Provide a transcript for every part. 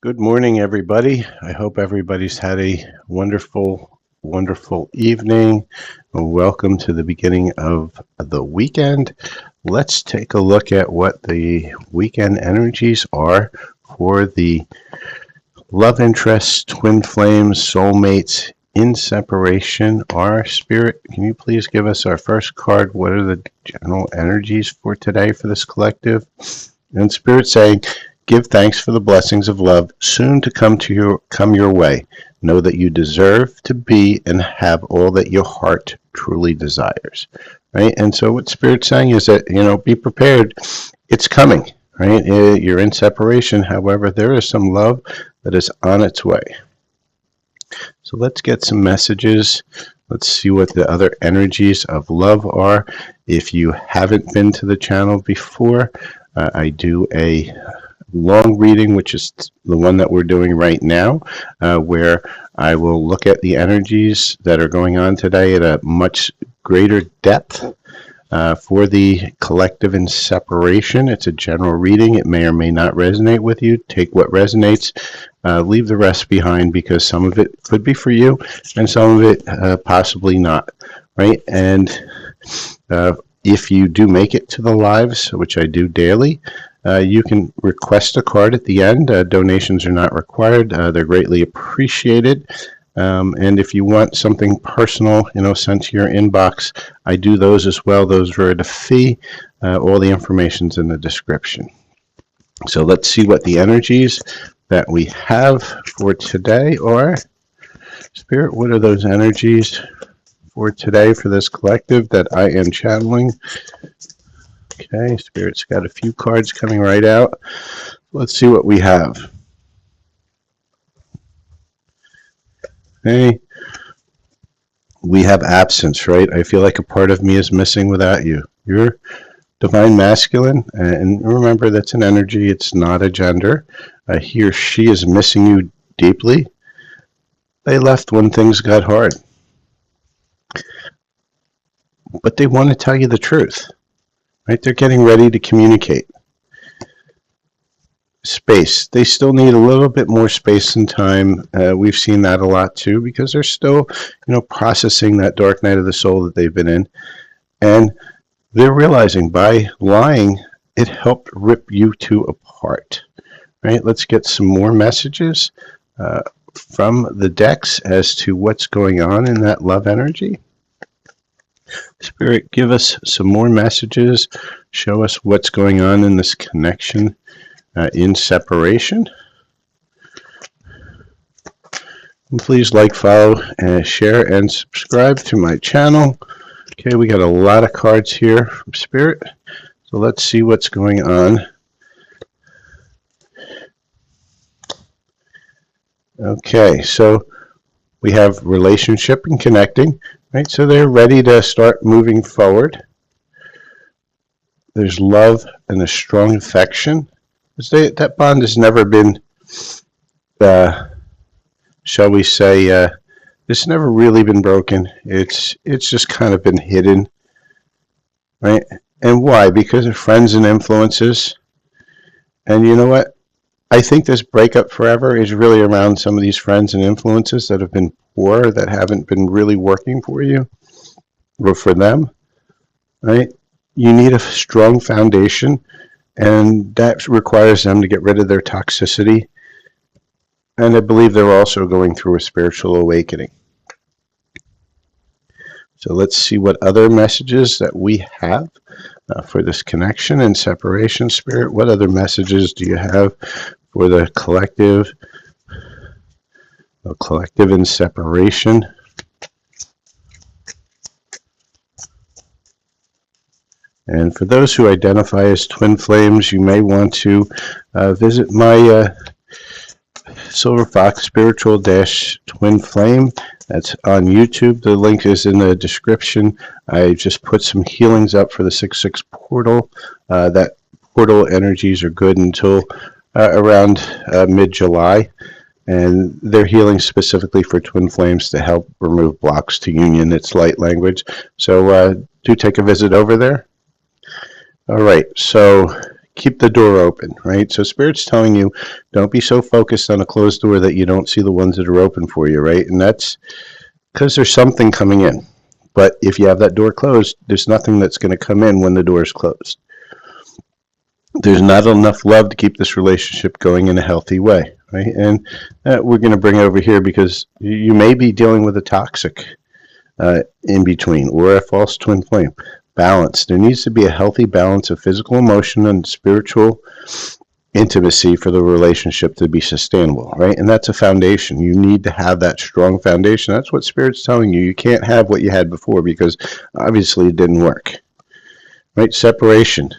Good morning, everybody. I hope everybody's had a wonderful evening. Welcome to the beginning of the weekend. Let's take a look at what the weekend energies are for the love interests, twin flames, soulmates in separation. Our spirit, can you please give us our first card? What are the general energies for today for this collective? And spirit saying, give thanks for the blessings of love soon to come your way. Know that you deserve to be and have all that your heart truly desires. Right? And so what Spirit's saying is that, be prepared. It's coming, right? You're in separation. However, there is some love that is on its way. So let's get some messages. Let's see what the other energies of love are. If you haven't been to the channel before, I do a long reading, which is the one that we're doing right now, where I will look at the energies that are going on today at a much greater depth. For the collective in separation, it's a general reading. It may or may not resonate with you. Take what resonates, leave the rest behind, because some of it could be for you and some of it possibly not, right? And if you do make it to the lives, which I do daily, you can request a card at the end. Donations are not required. They're greatly appreciated. And if you want something personal, sent to your inbox, I do those as well. Those are at a fee. All the information's in the description. So let's see what the energies that we have for today are. Spirit, what are those energies for today for this collective that I am channeling? Okay, Spirit's got a few cards coming right out. Let's see what we have. Okay, we have absence, right? I feel like a part of me is missing without you. You're divine masculine, and remember that's an energy, it's not a gender. He or she is missing you deeply. They left when things got hard. But they want to tell you the truth. Right? They're getting ready to communicate. Space. They still need a little bit more space and time. We've seen that a lot too, because they're still, processing that dark night of the soul that they've been in. And they're realizing by lying, it helped rip you two apart. Right? Let's get some more messages from the decks as to what's going on in that love energy. Spirit, give us some more messages. Show us what's going on in this connection in separation. And please like, follow, share, and subscribe to my channel. Okay, we got a lot of cards here from Spirit. So let's see what's going on. Okay, so we have relationship and connecting. Right, so they're ready to start moving forward. There's love and a strong affection. That bond has never been, shall we say, it's never really been broken. It's just kind of been hidden, right? And why? Because of friends and influences. And you know what? I think this breakup forever is really around some of these friends and influences that have been poor, that haven't been really working for you or for them, right? You need a strong foundation, and that requires them to get rid of their toxicity. And I believe they're also going through a spiritual awakening. So let's see what other messages that we have for this connection and separation. Spirit, what other messages do you have for the collective in separation? And for those who identify as twin flames, you may want to visit my Silver Fox Spiritual Twin Flame. That's on YouTube. The link is in the description. I just put some healings up for the 6/6 portal. That portal energies are good until around mid-July. And they're healing specifically for twin flames to help remove blocks to union. It's light language. So do take a visit over there. All right, so keep the door open, right? So Spirit's telling you, don't be so focused on a closed door that you don't see the ones that are open for you, right? And that's because there's something coming in. But if you have that door closed, there's nothing that's going to come in when the door is closed. There's not enough love to keep this relationship going in a healthy way, right? And we're going to bring it over here because you may be dealing with a toxic in between or a false twin flame. Balance. There needs to be a healthy balance of physical, emotional, and spiritual intimacy for the relationship to be sustainable, right? And that's a foundation. You need to have that strong foundation. That's what Spirit's telling you. You can't have what you had before because obviously it didn't work, right? Separation.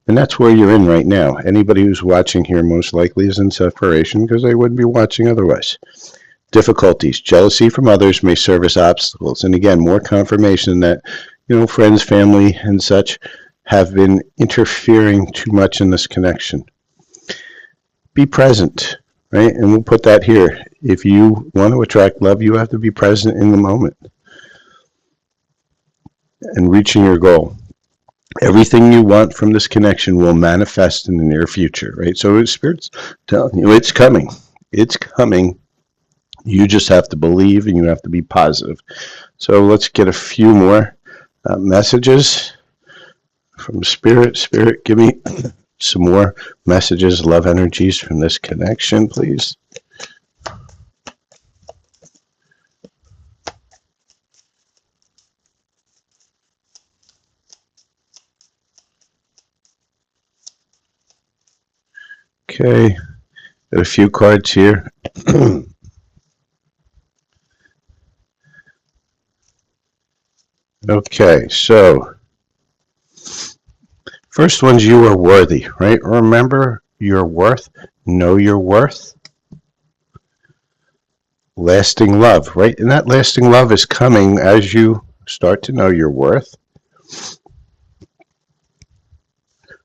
And that's where you're in right now. Anybody who's watching here most likely is in separation because they wouldn't be watching otherwise. Difficulties. Jealousy from others may serve as obstacles. And again, more confirmation that, friends, family, and such have been interfering too much in this connection. Be present, right? And we'll put that here. If you want to attract love, you have to be present in the moment and reaching your goal. Everything you want from this connection will manifest in the near future, right? So Spirit's telling you it's coming. It's coming. You just have to believe and you have to be positive. So let's get a few more messages from Spirit. Spirit, give me some more messages, love energies from this connection, please. Okay, got a few cards here. Okay, so first one's you are worthy, right? Remember your worth, know your worth. Lasting love, right? And that lasting love is coming as you start to know your worth.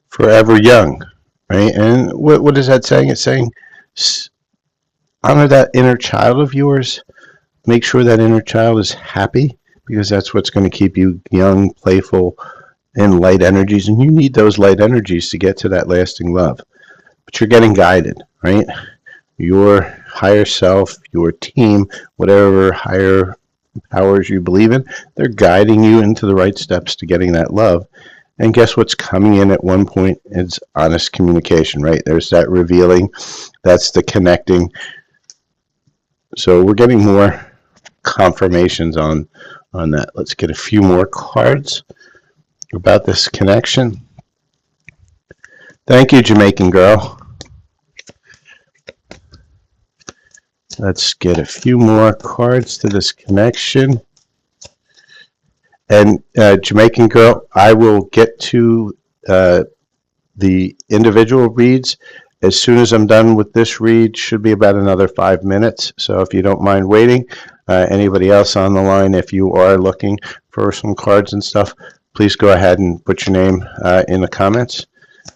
Forever young, right? And what is that saying? It's saying honor that inner child of yours. Make sure that inner child is happy because that's what's going to keep you young, playful, and light energies. And you need those light energies to get to that lasting love. But you're getting guided, right? Your higher self, your team, whatever higher powers you believe in, they're guiding you into the right steps to getting that love. And guess what's coming in at one point is honest communication, right? There's that revealing, that's the connecting. So we're getting more confirmations on that. Let's get a few more cards about this connection. Thank you, Jamaican girl. Let's get a few more cards to this connection. And Jamaican girl, I will get to the individual reads as soon as I'm done with this read. Should be about another 5 minutes. So if you don't mind waiting, anybody else on the line, if you are looking for some cards and stuff, please go ahead and put your name in the comments.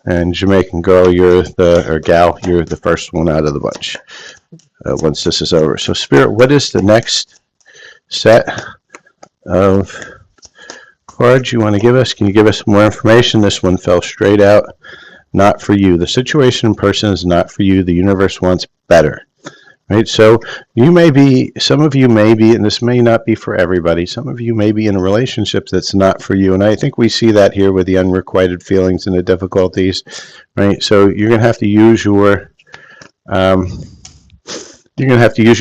And Jamaican girl, you're the first one out of the bunch once this is over. So Spirit, what is the next set of cards you want to give us? Can you give us more information? This one fell straight out. Not for you. The situation in person is not for you. The universe wants better. Right? So some of you may be, and this may not be for everybody, some of you may be in a relationship that's not for you. And I think we see that here with the unrequited feelings and the difficulties, right? So you're going to have to use your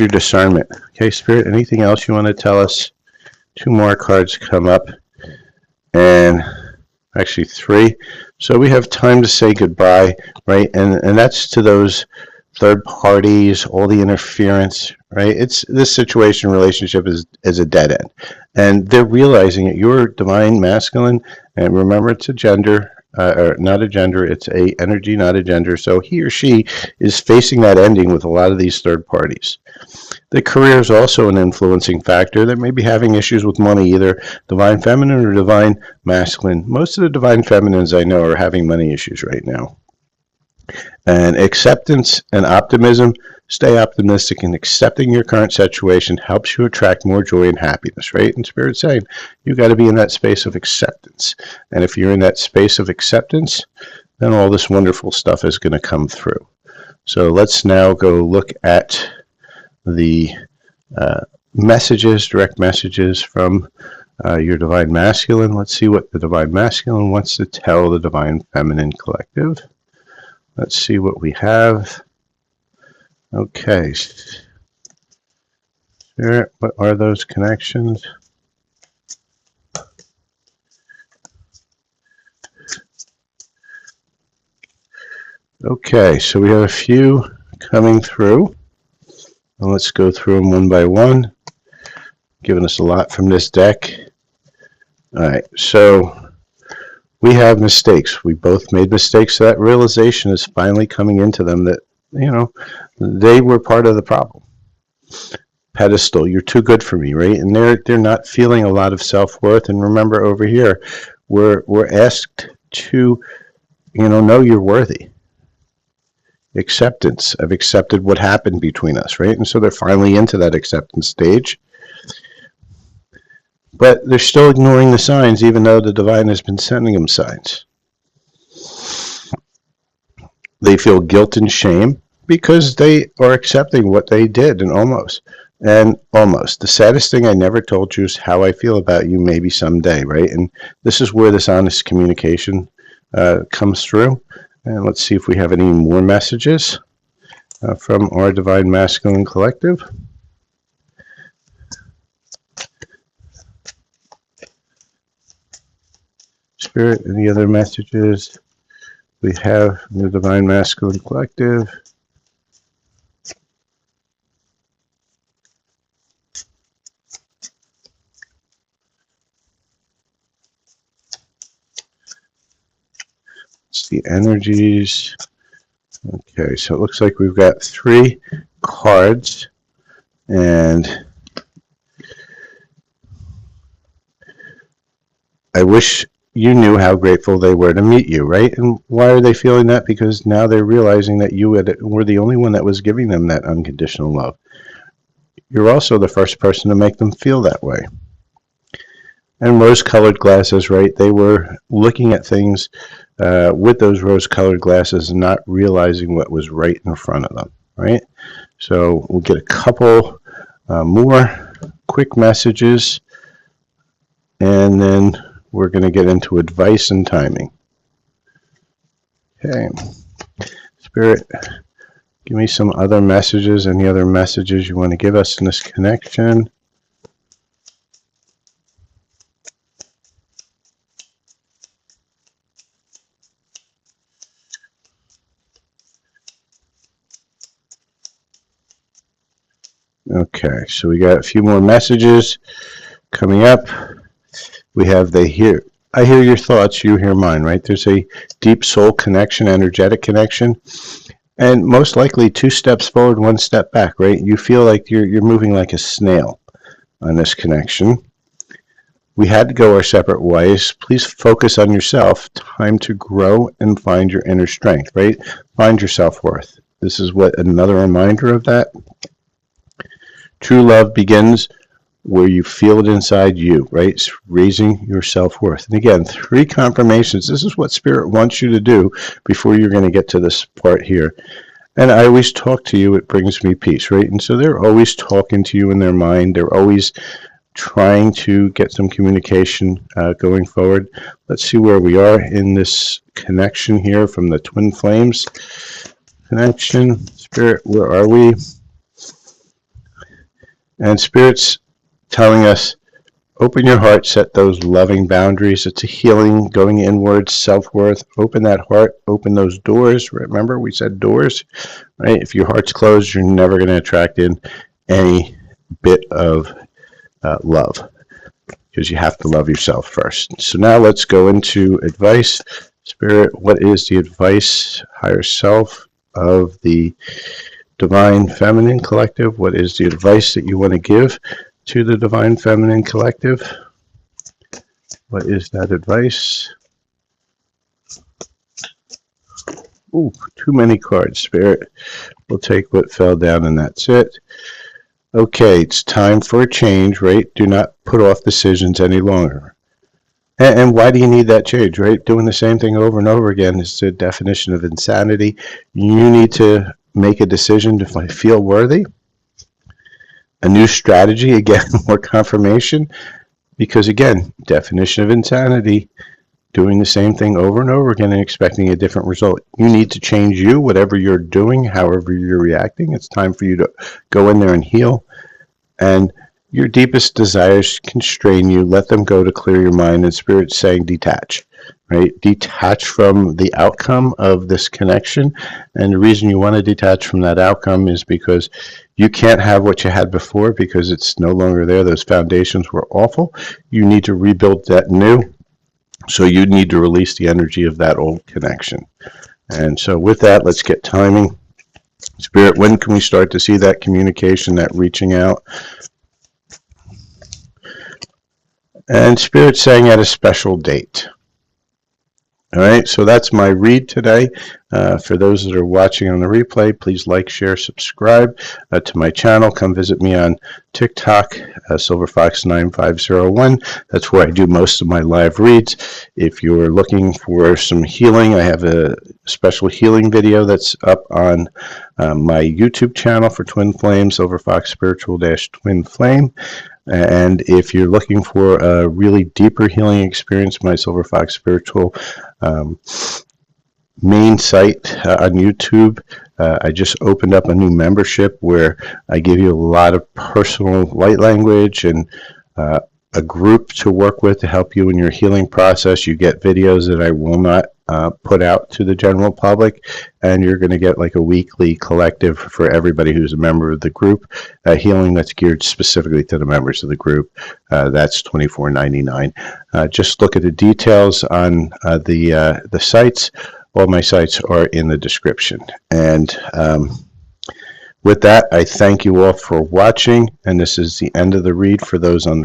discernment. Okay, Spirit, anything else you want to tell us? 2 more cards come up, and actually 3. So we have time to say goodbye, right? And that's to those third parties, all the interference, right? This situation relationship is a dead end. And they're realizing it. You're divine masculine, and remember it's a gender, or not a gender, it's a energy, not a gender. So he or she is facing that ending with a lot of these third parties. The career is also an influencing factor. They may be having issues with money, either divine feminine or divine masculine. Most of the divine feminines I know are having money issues right now. And acceptance and optimism, stay optimistic, and accepting your current situation helps you attract more joy and happiness, right? And Spirit's saying you got to be in that space of acceptance. And if you're in that space of acceptance, then all this wonderful stuff is going to come through. So let's now go look at the messages, direct messages from your Divine Masculine. Let's see what the Divine Masculine wants to tell the Divine Feminine Collective. Let's see what we have. Okay. Spirit, what are those connections? Okay, so we have a few coming through. And let's go through them one by one. Giving us a lot from this deck. All right, so we have mistakes. We both made mistakes. So that realization is finally coming into them that, you know, they were part of the problem. Pedestal, you're too good for me, right? And they're not feeling a lot of self-worth. And remember, over here, we're asked to, know you're worthy. Acceptance. I've accepted what happened between us, right? And so they're finally into that acceptance stage. But they're still ignoring the signs, even though the divine has been sending them signs. They feel guilt and shame because they are accepting what they did and almost. The saddest thing I never told you is how I feel about you maybe someday, right? And this is where this honest communication comes through. And let's see if we have any more messages from our Divine Masculine Collective. Spirit, any other messages we have from the Divine Masculine Collective? It's the energies. Okay, so it looks like we've got 3 cards, and I wish you knew how grateful they were to meet you, right? And why are they feeling that? Because now they're realizing that you were the only one that was giving them that unconditional love. You're also the first person to make them feel that way. And rose-colored glasses, right? They were looking at things with those rose-colored glasses and not realizing what was right in front of them, right? So we'll get a couple more quick messages, and then we're going to get into advice and timing. Okay. Spirit, give me some other messages. Any other messages you want to give us in this connection? Okay, so we got a few more messages coming up. We have I hear your thoughts, you hear mine, right? There's a deep soul connection, energetic connection, and most likely 2 steps forward, 1 step back, right? You feel like you're moving like a snail on this connection. We had to go our separate ways. Please focus on yourself. Time to grow and find your inner strength, right? Find your self-worth. This is another reminder of that. True love begins where you feel it inside you, right? It's raising your self-worth. And again, 3 confirmations. This is what Spirit wants you to do before you're going to get to this part here. And I always talk to you, it brings me peace, right? And so they're always talking to you in their mind. They're always trying to get some communication going forward. Let's see where we are in this connection here from the Twin Flames connection. Spirit, where are we? And Spirit's telling us, open your heart, set those loving boundaries. It's a healing, going inwards, self-worth. Open that heart, open those doors. Remember, we said doors, right? If your heart's closed, you're never going to attract in any bit of love, because you have to love yourself first. So now let's go into advice. Spirit, what is the advice, higher self, of the Divine Feminine Collective? What is the advice that you want to give to the Divine Feminine Collective? What is that advice? Ooh, too many cards, Spirit. We'll take what fell down and that's it. Okay, it's time for a change, right? Do not put off decisions any longer. And why do you need that change, right? Doing the same thing over and over again is the definition of insanity. You need to make a decision to feel worthy, a new strategy, again, more confirmation, because again, definition of insanity, doing the same thing over and over again and expecting a different result. You need to change you, whatever you're doing, however you're reacting. It's time for you to go in there and heal. And your deepest desires constrain you. Let them go to clear your mind. And Spirit's saying detach, right? Detach from the outcome of this connection. And the reason you want to detach from that outcome is because you can't have what you had before because it's no longer there. Those foundations were awful. You need to rebuild that new. So you need to release the energy of that old connection. And so with that, let's get timing. Spirit, when can we start to see that communication, that reaching out? And Spirit saying at a special date. All right, so that's my read today. For those that are watching on the replay, please like, share, subscribe to my channel. Come visit me on TikTok, SilverFox9501. That's where I do most of my live reads. If you're looking for some healing, I have a special healing video that's up on my YouTube channel for Twin Flame, SilverFox Spiritual-Twin Flame. And if you're looking for a really deeper healing experience, my Silver Fox Spiritual main site on YouTube, I just opened up a new membership where I give you a lot of personal light language and a group to work with to help you in your healing process. You get videos that I will not put out to the general public, and you're going to get like a weekly collective for everybody who's a member of the group, healing that's geared specifically to the members of the group. That's $24.99. Just look at the details on the sites. All my sites are in the description. And with that, I thank you all for watching, and this is the end of the read for those on the